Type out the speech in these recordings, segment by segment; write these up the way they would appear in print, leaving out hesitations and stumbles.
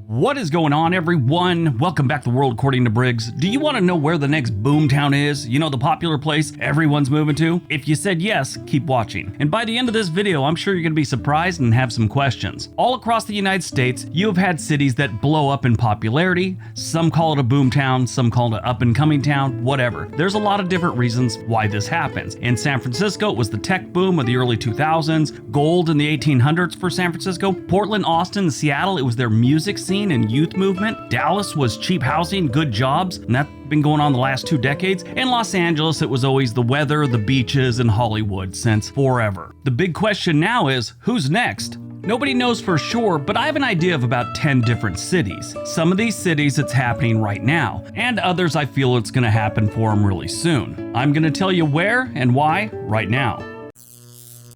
What is going on, everyone? Welcome back to World According to Briggs. Do you want to know where the next boomtown is? You know, the popular place everyone's moving to? If you said yes, keep watching. And by the end of this video, I'm sure you're going to be surprised and have some questions. All across the United States, you have had cities that blow up in popularity. Some call it a boomtown, some call it an up-and-coming town, whatever. There's a lot of different reasons why this happens. In San Francisco, it was the tech boom of the early 2000s, gold in the 1800s for San Francisco. Portland, Austin, and Seattle, it was their music scene and youth movement. Dallas was cheap housing, good jobs, and that's been going on the last 2 decades. In Los Angeles, it was always the weather, the beaches, and Hollywood since forever. The big question now is, who's next? Nobody knows for sure, but I have an idea of about 10 different cities. Some of these cities it's happening right now, and others I feel it's going to happen for them really soon. I'm going to tell you where and why right now.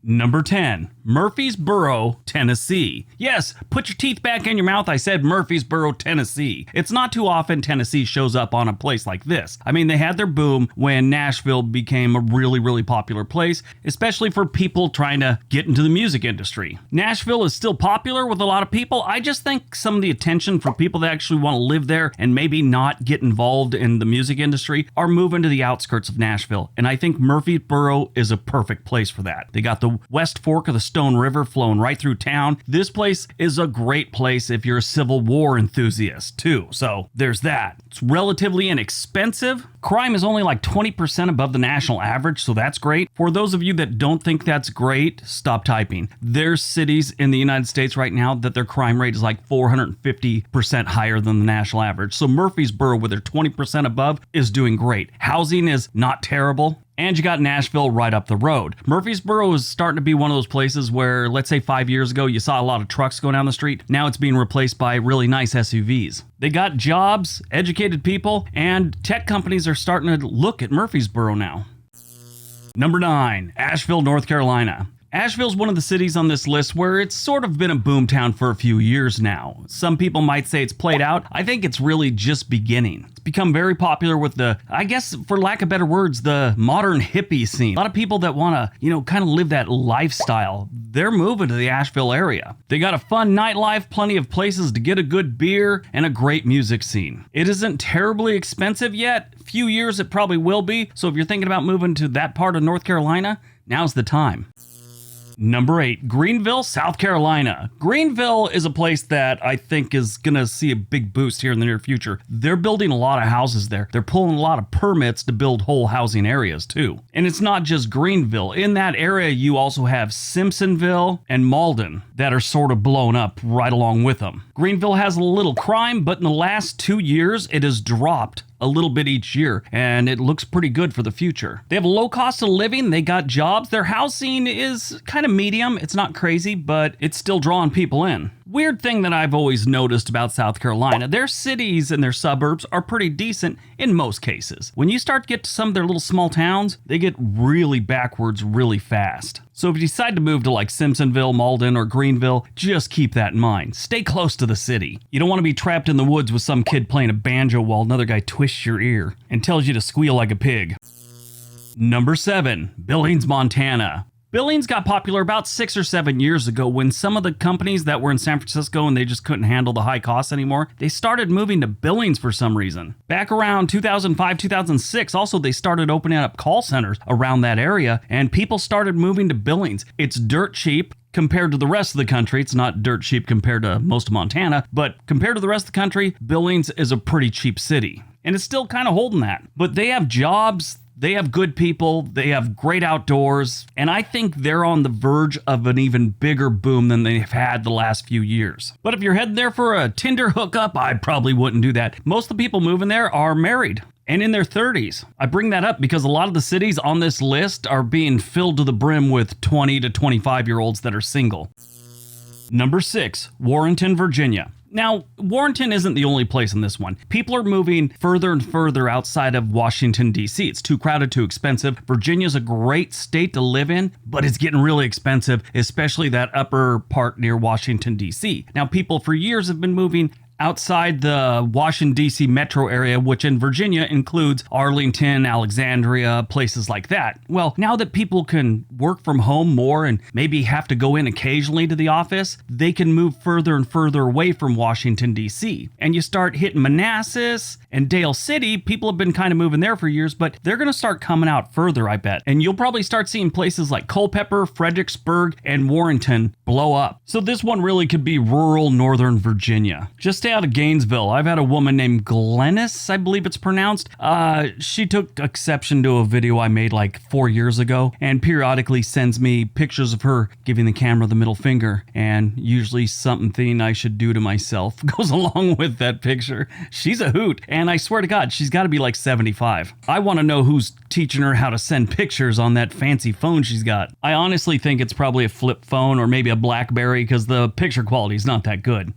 Number 10, Murfreesboro, Tennessee. Yes, put your teeth back in your mouth. I said Murfreesboro, Tennessee. It's not too often Tennessee shows up on a place like this. I mean, they had their boom when Nashville became a really popular place, especially for people trying to get into the music industry. Nashville is still popular with a lot of people. I just think some of the attention for people that actually want to live there and maybe not get involved in the music industry are moving to the outskirts of Nashville. And I think Murfreesboro is a perfect place for that. They got the West Fork of the Stone River flowing right through town. This place is a great place if you're a Civil War enthusiast too. So there's that. It's relatively inexpensive. Crime is only like 20% above the national average, so that's great. For those of you that don't think that's great, stop typing. There's cities in the United States right now that their crime rate is like 450% higher than the national average. So Murfreesboro, with their 20% above, is doing great. Housing is not terrible. And you got Nashville right up the road. Murfreesboro is starting to be one of those places where, let's say 5 years ago, you saw a lot of trucks going down the street. Now it's being replaced by really nice SUVs. They got jobs, educated people, and tech companies are starting to look at Murfreesboro now. Number 9, Asheville, North Carolina. Asheville's one of the cities on this list where it's sort of been a boomtown for a few years now. Some people might say it's played out. I think it's really just beginning. It's become very popular with the, I guess for lack of better words, the modern hippie scene. A lot of people that want to, kind of live that lifestyle, they're moving to the Asheville area. They got a fun nightlife, plenty of places to get a good beer, and a great music scene. It isn't terribly expensive yet. A few years it probably will be. So if you're thinking about moving to that part of North Carolina, now's the time. Number 8, Greenville, South Carolina. Greenville is a place that I think is going to see a big boost here in the near future. They're building a lot of houses there. They're pulling a lot of permits to build whole housing areas too. And it's not just Greenville. In that area, you also have Simpsonville and Malden that are sort of blown up right along with them. Greenville has a little crime, but in the last 2 years, it has dropped a little bit each year, and it looks pretty good for the future. They have a low cost of living, they got jobs, their housing is kind of medium, it's not crazy, but it's still drawing people in. Weird thing that I've always noticed about South Carolina, their cities and their suburbs are pretty decent in most cases. When you start to get to some of their little small towns, they get really backwards really fast. So if you decide to move to like Simpsonville, Malden, or Greenville, just keep that in mind. Stay close to the city. You don't want to be trapped in the woods with some kid playing a banjo while another guy twists your ear and tells you to squeal like a pig. Number 7, Billings, Montana. Billings got popular about 6 or 7 years ago when some of the companies that were in San Francisco and they just couldn't handle the high costs anymore, they started moving to Billings for some reason. Back around 2005, 2006, also they started opening up call centers around that area and people started moving to Billings. It's dirt cheap. Compared to the rest of the country, it's not dirt cheap compared to most of Montana, but compared to the rest of the country, Billings is a pretty cheap city. And it's still kind of holding that. But they have jobs, they have good people, they have great outdoors, and I think they're on the verge of an even bigger boom than they've had the last few years. But if you're heading there for a Tinder hookup, I probably wouldn't do that. Most of the people moving there are married and in their 30s. I bring that up because a lot of the cities on this list are being filled to the brim with 20 to 25-year-olds that are single. Number 6, Warrenton, Virginia. Now, Warrenton isn't the only place in this one. People are moving further and further outside of Washington, D.C. It's too crowded, too expensive. Virginia's a great state to live in, but it's getting really expensive, especially that upper part near Washington, D.C. Now, people for years have been moving outside the Washington, D.C. metro area, which in Virginia includes Arlington, Alexandria, places like that. Well, now that people can work from home more and maybe have to go in occasionally to the office, they can move further and further away from Washington, D.C. And you start hitting Manassas and Dale City. People have been kind of moving there for years, but they're going to start coming out further, I bet. And you'll probably start seeing places like Culpeper, Fredericksburg, and Warrenton blow up. So this one really could be rural Northern Virginia. Just stay out of Gainesville. I've had a woman named Glennis, I believe it's pronounced. She took exception to a video I made like 4 years ago and periodically sends me pictures of her giving the camera the middle finger, and usually something I should do to myself goes along with that picture. She's a hoot, and I swear to God, she's got to be like 75. I want to know who's teaching her how to send pictures on that fancy phone she's got. I honestly think it's probably a flip phone or maybe a BlackBerry because the picture quality is not that good.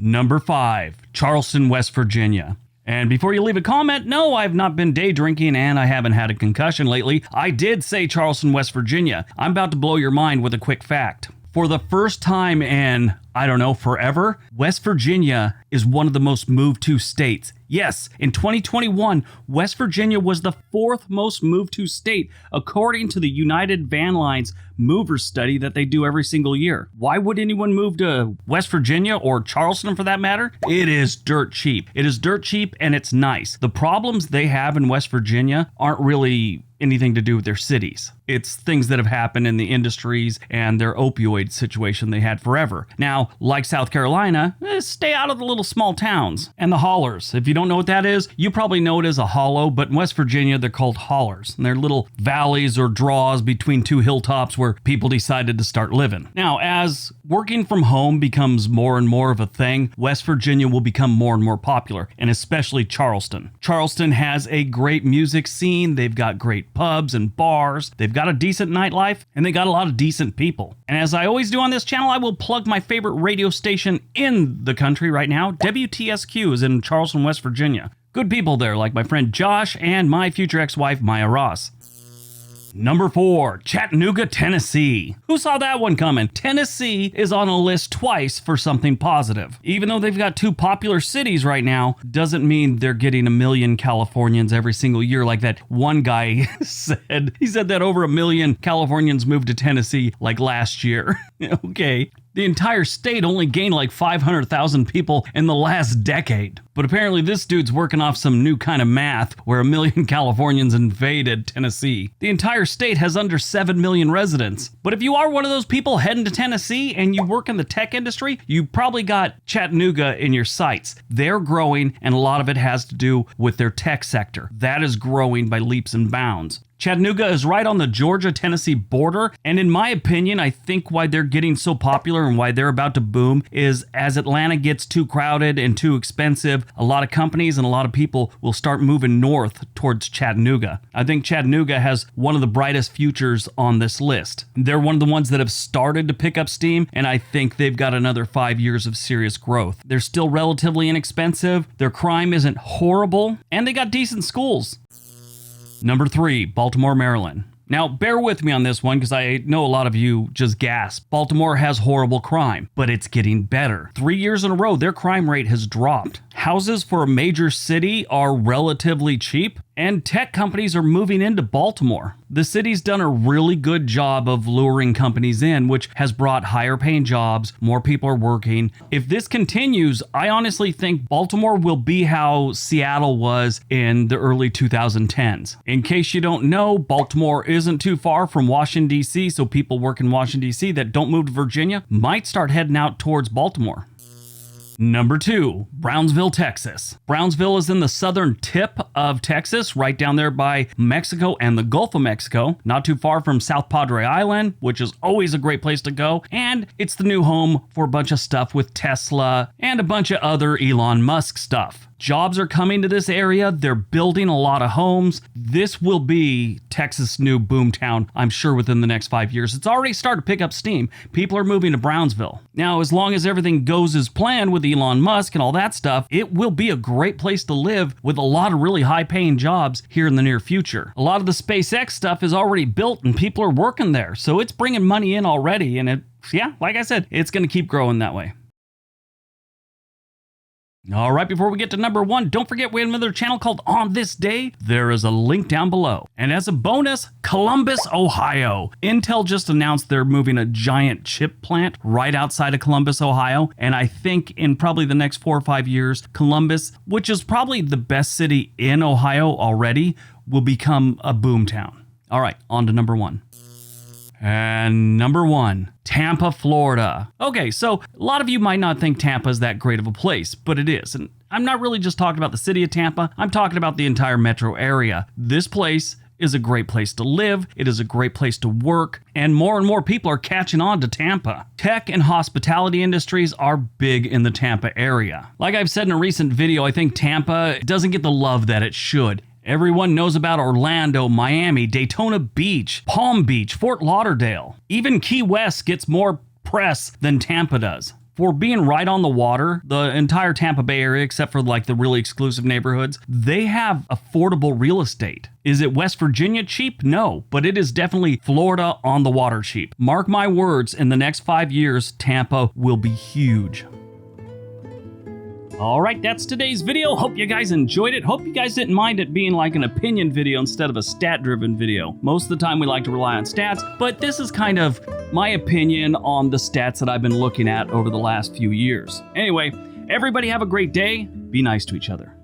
Number 5, Charleston, West Virginia. And before you leave a comment, no, I've not been day drinking and I haven't had a concussion lately. I did say Charleston, West Virginia. I'm about to blow your mind with a quick fact. For the first time in, I don't know, forever, West Virginia is one of the most moved to states. Yes, in 2021, West Virginia was the 4th most moved to state, according to the United Van Lines mover study that they do every single year. Why would anyone move to West Virginia or Charleston for that matter? It is dirt cheap. It is dirt cheap and it's nice. The problems they have in West Virginia aren't really anything to do with their cities. It's things that have happened in the industries and their opioid situation they had forever. Now, like South Carolina, stay out of the little small towns and the hollers. If you don't know what that is, you probably know it as a hollow, but in West Virginia, they're called hollers. And they're little valleys or draws between two hilltops where people decided to start living. Now, as working from home becomes more and more of a thing, West Virginia will become more and more popular, and especially Charleston. Charleston has a great music scene. They've got great pubs and bars. They've got a decent nightlife, and they got a lot of decent people. And as I always do on this channel, I will plug my favorite radio station in the country right now. WTSQ is in Charleston, West Virginia. Good people there, like my friend Josh and my future ex-wife, Maya Ross. Number 4, Chattanooga, Tennessee. Who saw that one coming? Tennessee is on a list twice for something positive. Even though they've got 2 popular cities right now, doesn't mean they're getting 1 million Californians every single year like that one guy said. He said that over 1 million Californians moved to Tennessee like last year. Okay. The entire state only gained like 500,000 people in the last decade. But apparently this dude's working off some new kind of math where 1 million Californians invaded Tennessee. The entire state has under 7 million residents. But if you are one of those people heading to Tennessee and you work in the tech industry, you probably got Chattanooga in your sights. They're growing, and a lot of it has to do with their tech sector. That is growing by leaps and bounds. Chattanooga is right on the Georgia-Tennessee border, and in my opinion, I think why they're getting so popular and why they're about to boom is as Atlanta gets too crowded and too expensive, a lot of companies and a lot of people will start moving north towards Chattanooga. I think Chattanooga has one of the brightest futures on this list. They're one of the ones that have started to pick up steam, and I think they've got another 5 years of serious growth. They're still relatively inexpensive, their crime isn't horrible, and they got decent schools. Number 3, Baltimore, Maryland. Now, bear with me on this one because I know a lot of you just gasp. Baltimore has horrible crime, but it's getting better. 3 years in a row, their crime rate has dropped. Houses for a major city are relatively cheap, and tech companies are moving into Baltimore. The city's done a really good job of luring companies in, which has brought higher paying jobs, more people are working. If this continues, I honestly think Baltimore will be how Seattle was in the early 2010s. In case you don't know, Baltimore isn't too far from Washington, D.C., so people work in Washington, D.C. that don't move to Virginia might start heading out towards Baltimore. Number 2, Brownsville, Texas. Brownsville is in the southern tip of Texas, right down there by Mexico and the Gulf of Mexico, not too far from South Padre Island, which is always a great place to go, and it's the new home for a bunch of stuff with Tesla and a bunch of other Elon Musk stuff. Jobs are coming to this area. They're building a lot of homes. This will be Texas' new boomtown, I'm sure, within the next 5 years. It's already started to pick up steam. People are moving to Brownsville. Now, as long as everything goes as planned with Elon Musk and all that stuff, it will be a great place to live with a lot of really high-paying jobs here in the near future. A lot of the SpaceX stuff is already built and people are working there, so it's bringing money in already, and like I said, it's going to keep growing that way. All right, before we get to number 1, don't forget we have another channel called On This Day. There is a link down below. And as a bonus, Columbus, Ohio. Intel just announced they're moving a giant chip plant right outside of Columbus, Ohio. And I think in probably the next 4 or 5 years, Columbus, which is probably the best city in Ohio already, will become a boom town. All right, on to number 1. And number 1, Tampa, Florida. Okay, so a lot of you might not think Tampa is that great of a place, but it is. And I'm not really just talking about the city of Tampa, I'm talking about the entire metro area. This place is a great place to live, it is a great place to work, and more people are catching on to Tampa. Tech and hospitality industries are big in the Tampa area. Like I've said in a recent video, I think Tampa doesn't get the love that it should. Everyone knows about Orlando, Miami, Daytona Beach, Palm Beach, Fort Lauderdale. Even Key West gets more press than Tampa does. For being right on the water, the entire Tampa Bay area, except for like the really exclusive neighborhoods, they have affordable real estate. Is it West Virginia cheap? No, but it is definitely Florida on the water cheap. Mark my words, in the next 5 years, Tampa will be huge. All right, that's today's video. Hope you guys enjoyed it. Hope you guys didn't mind it being like an opinion video instead of a stat-driven video. Most of the time we like to rely on stats, but this is kind of my opinion on the stats that I've been looking at over the last few years. Anyway, everybody have a great day. Be nice to each other.